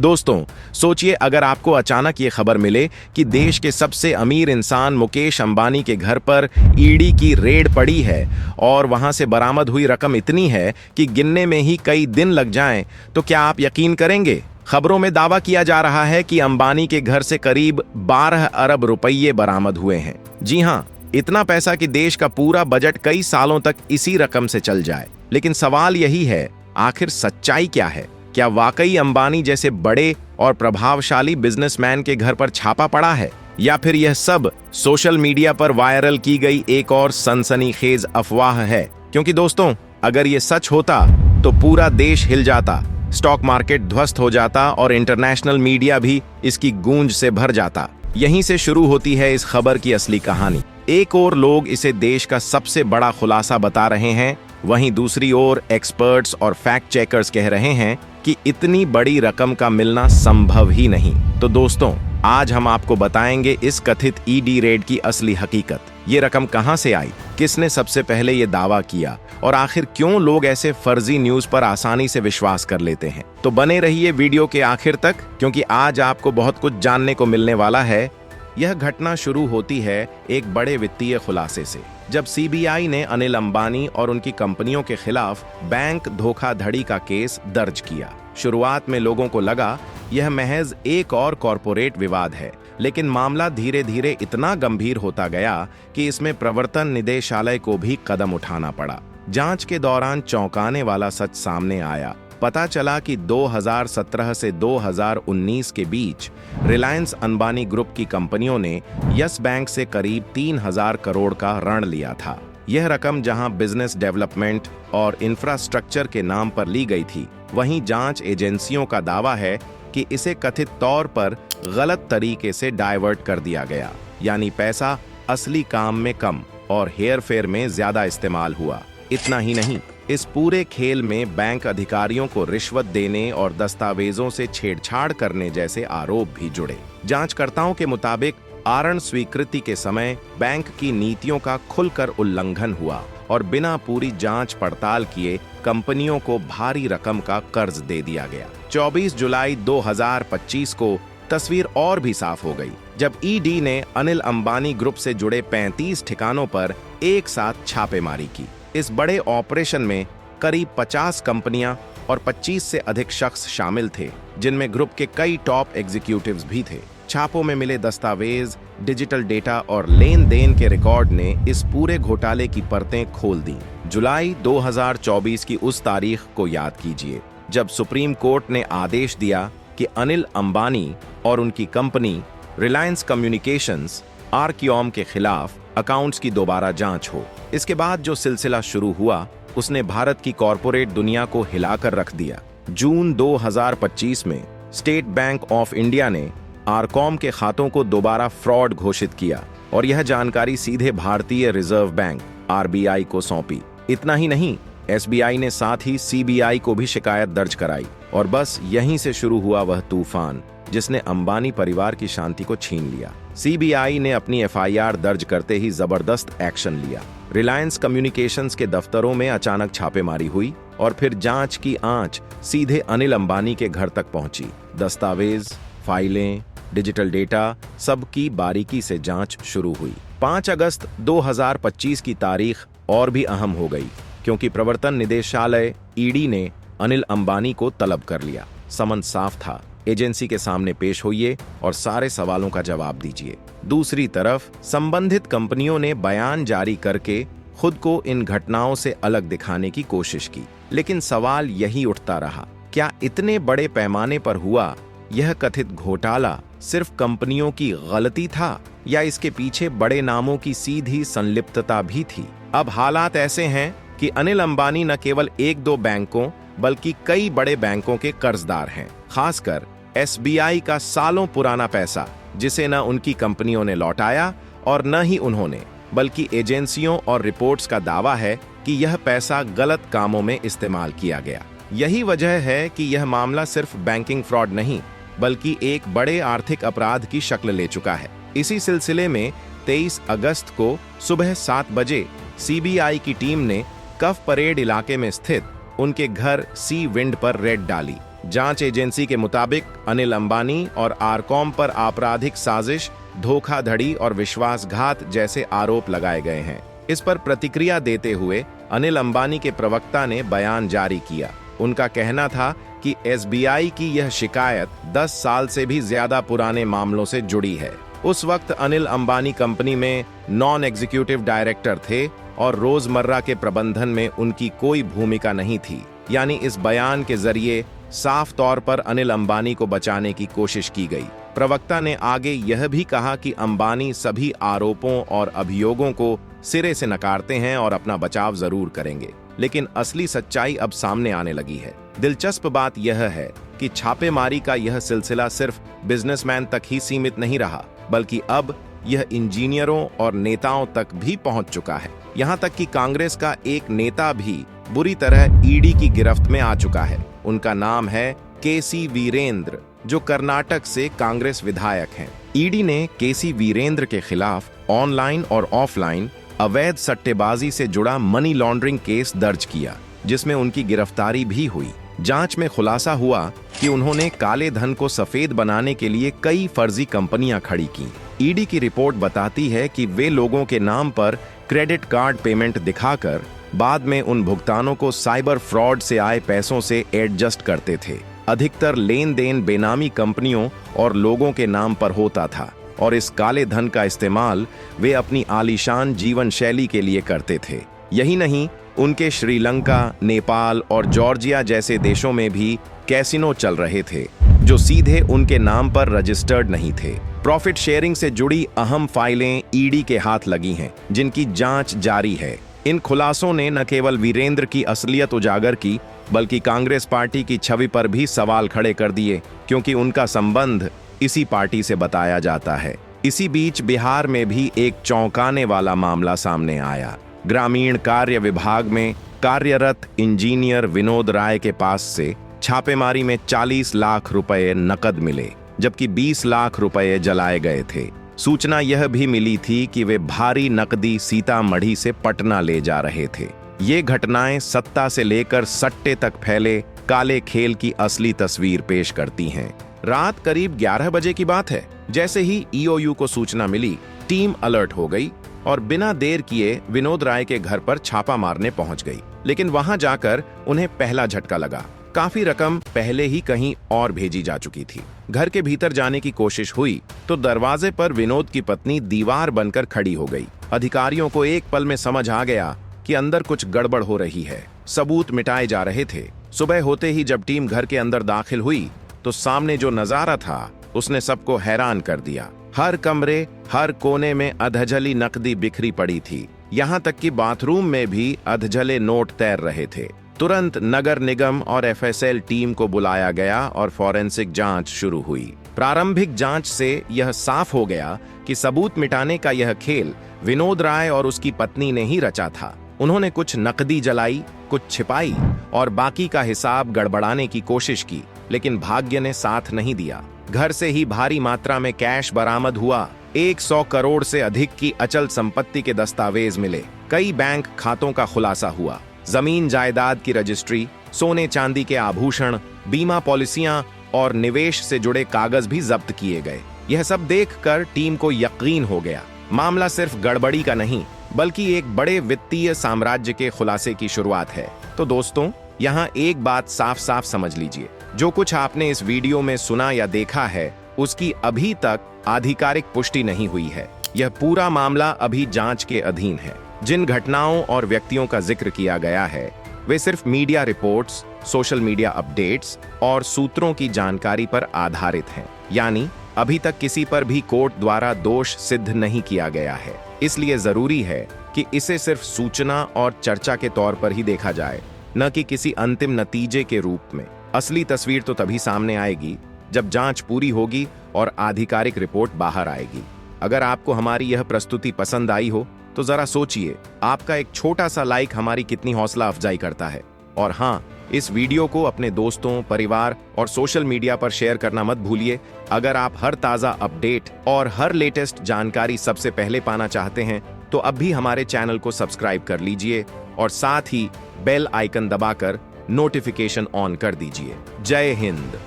दोस्तों, सोचिए अगर आपको अचानक ये खबर मिले कि देश के सबसे अमीर इंसान मुकेश अंबानी के घर पर ईडी की रेड पड़ी है और वहां से बरामद हुई रकम इतनी है कि गिनने में ही कई दिन लग जाएं, तो क्या आप यकीन करेंगे? खबरों में दावा किया जा रहा है कि अंबानी के घर से करीब 12 अरब रुपये बरामद हुए हैं। जी हां, इतना पैसा कि देश का पूरा बजट कई सालों तक इसी रकम से चल जाए। लेकिन सवाल यही है, आखिर सच्चाई क्या है? क्या वाकई अंबानी जैसे बड़े और प्रभावशाली बिजनेसमैन के घर पर छापा पड़ा है, या फिर यह सब सोशल मीडिया पर वायरल की गई एक और सनसनीखेज अफवाह है? क्योंकि दोस्तों, अगर ये सच होता तो पूरा देश हिल जाता, स्टॉक मार्केट ध्वस्त हो जाता और इंटरनेशनल मीडिया भी इसकी गूंज से भर जाता। यहीं से शुरू होती है इस खबर की असली कहानी। एक ओर लोग इसे देश का सबसे बड़ा खुलासा बता रहे हैं, वहीं दूसरी ओर एक्सपर्ट्स और फैक्ट चेकर्स कह रहे हैं कि इतनी बड़ी रकम का मिलना संभव ही नहीं। तो दोस्तों, आज हम आपको बताएंगे इस कथित ईडी रेड की असली हकीकत। ये रकम कहां से आई, किसने सबसे पहले ये दावा किया और आखिर क्यों लोग ऐसे फर्जी न्यूज पर आसानी से विश्वास कर लेते हैं। तो बने रहिए वीडियो के आखिर तक, क्योंकि आज आपको बहुत कुछ जानने को मिलने वाला है। यह घटना शुरू होती है एक बड़े वित्तीय खुलासे से, जब सीबीआई ने अनिल अंबानी और उनकी कंपनियों के खिलाफ बैंक धोखाधड़ी का केस दर्ज किया। शुरुआत में लोगों को लगा यह महज एक और कॉरपोरेट विवाद है, लेकिन मामला धीरे धीरे इतना गंभीर होता गया कि इसमें प्रवर्तन निदेशालय को भी कदम उठाना पड़ा। जांच के दौरान चौंकाने वाला सच सामने आया। पता चला कि 2017 से 2019 के बीच रिलायंस अंबानी ग्रुप की कंपनियों ने यस बैंक से करीब 3000 करोड़ का ऋण लिया था। यह रकम जहां बिजनेस डेवलपमेंट और इंफ्रास्ट्रक्चर के नाम पर ली गई थी, वहीं जांच एजेंसियों का दावा है कि इसे कथित तौर पर गलत तरीके से डाइवर्ट कर दिया गया, यानी पैसा असली काम में कम और हेरफेर में ज्यादा इस्तेमाल हुआ। इतना ही नहीं, इस पूरे खेल में बैंक अधिकारियों को रिश्वत देने और दस्तावेजों से छेड़छाड़ करने जैसे आरोप भी जुड़े। जांचकर्ताओं के मुताबिक आरण स्वीकृति के समय बैंक की नीतियों का खुलकर उल्लंघन हुआ और बिना पूरी जांच पड़ताल किए कंपनियों को भारी रकम का कर्ज दे दिया गया। 24 जुलाई 2025 को तस्वीर और भी साफ हो गई, जब ईडी ने अनिल अंबानी ग्रुप से जुड़े 35 ठिकानों पर एक साथ छापेमारी की। इस बड़े ऑपरेशन में करीब 50 कंपनियां और 25 से अधिक शख्स शामिल थे, जिनमें ग्रुप के कई टॉप एग्जीक्यूटिव्स भी थे। छापों में मिले दस्तावेज, डिजिटल डेटा और लेन देन के रिकॉर्ड ने इस पूरे घोटाले की परतें खोल दी। जुलाई 2024 की उस तारीख को याद कीजिए, जब सुप्रीम कोर्ट ने आदेश दिया कि अनिल अंबानी और उनकी कंपनी रिलायंस कम्युनिकेशंस आर्कियॉम के खिलाफ अकाउंट्स की दोबारा जांच हो। इसके बाद जो सिलसिला शुरू हुआ, उसने भारत की कॉरपोरेट दुनिया को हिलाकर रख दिया। जून 2025 में स्टेट बैंक ऑफ इंडिया ने आर्कॉम के खातों को दोबारा फ्रॉड घोषित किया और यह जानकारी सीधे भारतीय रिजर्व बैंक आरबीआई को सौंपी। इतना ही नहीं, एसबीआई ने साथ ही सीबीआई को भी शिकायत दर्ज कराई और बस यहीं से शुरू हुआ वह तूफान जिसने अंबानी परिवार की शांति को छीन लिया। सीबीआई ने अपनी एफआईआर दर्ज करते ही जबरदस्त एक्शन लिया। रिलायंस कम्युनिकेशंस के दफ्तरों में अचानक छापेमारी हुई और फिर जांच की आंच सीधे अनिल अंबानी के घर तक पहुंची। दस्तावेज, फाइलें, डिजिटल डेटा, सबकी बारीकी से जांच शुरू हुई। 5 अगस्त 2025 की तारीख और भी अहम हो गई, क्योंकि प्रवर्तन निदेशालय ईडी ने अनिल अंबानी को तलब कर लिया। समन साफ था, एजेंसी के सामने पेश होइए और सारे सवालों का जवाब दीजिए। दूसरी तरफ संबंधित कंपनियों ने बयान जारी करके खुद को इन घटनाओं से अलग दिखाने की कोशिश की। लेकिन सवाल यही उठता रहा, क्या इतने बड़े पैमाने पर हुआ यह कथित घोटाला सिर्फ कंपनियों की गलती था, या इसके पीछे बड़े नामों की सीधी संलिप्तता भी थी? अब हालात ऐसे हैं कि अनिल अंबानी न केवल 1-2 बैंकों बल्कि कई बड़े बैंकों के कर्जदार हैं। खासकर एसबीआई का सालों पुराना पैसा, जिसे न उनकी कंपनियों ने लौटाया और न ही उन्होंने, बल्कि एजेंसियों और रिपोर्ट्स का दावा है कि यह पैसा गलत कामों में इस्तेमाल किया गया। यही वजह है कि यह मामला सिर्फ बैंकिंग फ्रॉड नहीं, बल्कि एक बड़े आर्थिक अपराध की शक्ल ले चुका है। इसी सिलसिले में 23 अगस्त को सुबह 7 बजे सीबीआई की टीम ने कफ परेड इलाके में स्थित उनके घर सी विंड पर रेड डाली। जांच एजेंसी के मुताबिक अनिल अंबानी और आरकॉम पर आपराधिक साजिश, धोखाधड़ी और विश्वासघात जैसे आरोप लगाए गए हैं। इस पर प्रतिक्रिया देते हुए अनिल अंबानी के प्रवक्ता ने बयान जारी किया। उनका कहना था कि एसबीआई की यह शिकायत 10 साल से भी ज्यादा पुराने मामलों से जुड़ी है। उस वक्त अनिल अंबानी कंपनी में नॉन एग्जीक्यूटिव डायरेक्टर थे और रोजमर्रा के प्रबंधन में उनकी कोई भूमिका नहीं थी। यानी इस बयान के जरिए साफ तौर पर अनिल अंबानी को बचाने की कोशिश की गई। प्रवक्ता ने आगे यह भी कहा कि अंबानी सभी आरोपों और अभियोगों को सिरे से नकारते हैं और अपना बचाव जरूर करेंगे, लेकिन असली सच्चाई अब सामने आने लगी है। दिलचस्प बात यह है कि छापेमारी का यह सिलसिला सिर्फ बिजनेसमैन तक ही सीमित नहीं रहा, बल्कि अब यह इंजीनियरों और नेताओं तक भी पहुंच चुका है। यहां तक कि कांग्रेस का एक नेता भी बुरी तरह ईडी की गिरफ्त में आ चुका है। उनका नाम है केसी वीरेंद्र, जो कर्नाटक से कांग्रेस विधायक हैं। ईडी ने केसी वीरेंद्र के खिलाफ ऑनलाइन और ऑफलाइन अवैध सट्टेबाजी से जुड़ा मनी लॉन्ड्रिंग केस दर्ज किया, जिसमें उनकी गिरफ्तारी भी हुई। जांच में खुलासा हुआ कि उन्होंने काले धन को सफेद बनाने के लिए कई फर्जी कंपनियां खड़ी की। ईडी की रिपोर्ट बताती है कि वे लोगों के नाम पर क्रेडिट कार्ड पेमेंट दिखाकर बाद में उन भुगतानों को साइबर फ्रॉड से आए पैसों से एडजस्ट करते थे। अधिकतर लेन देन बेनामी कंपनियों और लोगों के नाम पर होता था और इस काले धन का इस्तेमाल वे अपनी आलीशान जीवन शैली के लिए करते थे। यही नहीं, उनके श्रीलंका, नेपाल और जॉर्जिया जैसे देशों में भी कैसीनो चल रहे थे, जो सीधे उनके नाम पर रजिस्टर्ड नहीं थे। प्रॉफिट शेयरिंग से जुड़ी अहम फाइलें ईडी के हाथ लगी हैं, जिनकी जांच जारी है। इन खुलासों ने न केवल वीरेंद्र की असलियत उजागर की, बल्कि कांग्रेस पार्टी की छवि पर भी सवाल खड़े कर दिए, क्योंकि उनका संबंध इसी पार्टी से बताया जाता है। इसी बीच बिहार में भी एक चौंकाने वाला मामला सामने आया। ग्रामीण कार्य विभाग में कार्यरत इंजीनियर विनोद राय के पास से छापेमारी में 40 लाख रुपए नकद मिले, जबकि 20 लाख रुपए जलाए गए थे। सूचना यह भी मिली थी कि वे भारी नकदी सीतामढ़ी से पटना ले जा रहे थे। ये घटनाएं सत्ता से लेकर सट्टे तक फैले काले खेल की असली तस्वीर पेश करती हैं। रात करीब 11 बजे की बात है। जैसे ही ईओयू को सूचना मिली, टीम अलर्ट हो गई और बिना देर किए विनोद राय के घर पर छापा मारने पहुंच गई। लेकिन वहां जाकर उन्हें पहला झटका लगा। काफी रकम पहले ही कहीं और भेजी जा चुकी थी। घर के भीतर जाने की कोशिश हुई तो दरवाजे पर विनोद की पत्नी दीवार बनकर खड़ी हो गई। अधिकारियों को एक पल में समझ आ गया कि अंदर कुछ गड़बड़ हो रही है। सबूत मिटाए जा रहे थे। सुबह होते ही जब टीम घर के अंदर दाखिल हुई तो सामने जो नजारा था उसने सबको हैरान कर दिया। हर कमरे, हर कोने में अधजली नकदी बिखरी पड़ी थी। यहाँ तक कि बाथरूम में भी अधजले नोट तैर रहे थे। तुरंत नगर निगम और एफएसएल टीम को बुलाया गया और फॉरेंसिक जांच शुरू हुई। प्रारंभिक जांच से यह साफ हो गया कि सबूत मिटाने का यह खेल विनोद राय और उसकी पत्नी ने ही रचा था। उन्होंने कुछ नकदी जलाई, कुछ छिपाई और बाकी का हिसाब गड़बड़ाने की कोशिश की, लेकिन भाग्य ने साथ नहीं दिया। घर से ही भारी मात्रा में कैश बरामद हुआ। 100 करोड़ से अधिक की अचल संपत्ति के दस्तावेज मिले। कई बैंक खातों का खुलासा हुआ। जमीन जायदाद की रजिस्ट्री, सोने चांदी के आभूषण, बीमा पॉलिसियां और निवेश से जुड़े कागज भी जब्त किए गए। यह सब देखकर टीम को यकीन हो गया, मामला सिर्फ गड़बड़ी का नहीं, बल्कि एक बड़े वित्तीय साम्राज्य के खुलासे की शुरुआत है। तो दोस्तों, यहाँ एक बात साफ साफ समझ लीजिए, जो कुछ आपने इस वीडियो में सुना या देखा है, उसकी अभी तक आधिकारिक पुष्टि नहीं हुई है। यह पूरा मामला अभी जांच के अधीन है। जिन घटनाओं और व्यक्तियों का जिक्र किया गया है, वे सिर्फ media reports, social media updates और सूत्रों की जानकारी पर आधारित हैं। यानी अभी तक किसी पर भी कोर्ट द्वारा दोष सिद्ध नहीं किया गया है। इसलिए जरूरी है कि इसे सिर्फ सूचना और चर्चा के तौर पर ही देखा जाए, न कि किसी अंतिम नतीजे के रूप में। असली तस्वीर तो तभी सामने आएगी जब जांच पूरी होगी और आधिकारिक रिपोर्ट बाहर आएगी। अगर आपको हमारी यह प्रस्तुति पसंद आई हो तो जरा सोचिए, आपका एक छोटा सा लाइक हमारी कितनी हौसला अफजाई करता है। और हाँ, इस वीडियो को अपने दोस्तों, परिवार और सोशल मीडिया पर शेयर करना मत भूलिए। अगर आप हर ताज़ा अपडेट और हर लेटेस्ट जानकारी सबसे पहले पाना चाहते हैं तो अब भी हमारे चैनल को सब्सक्राइब कर लीजिए और साथ ही बेल आइकन दबाकर नोटिफिकेशन ऑन कर दीजिए। जय हिंद।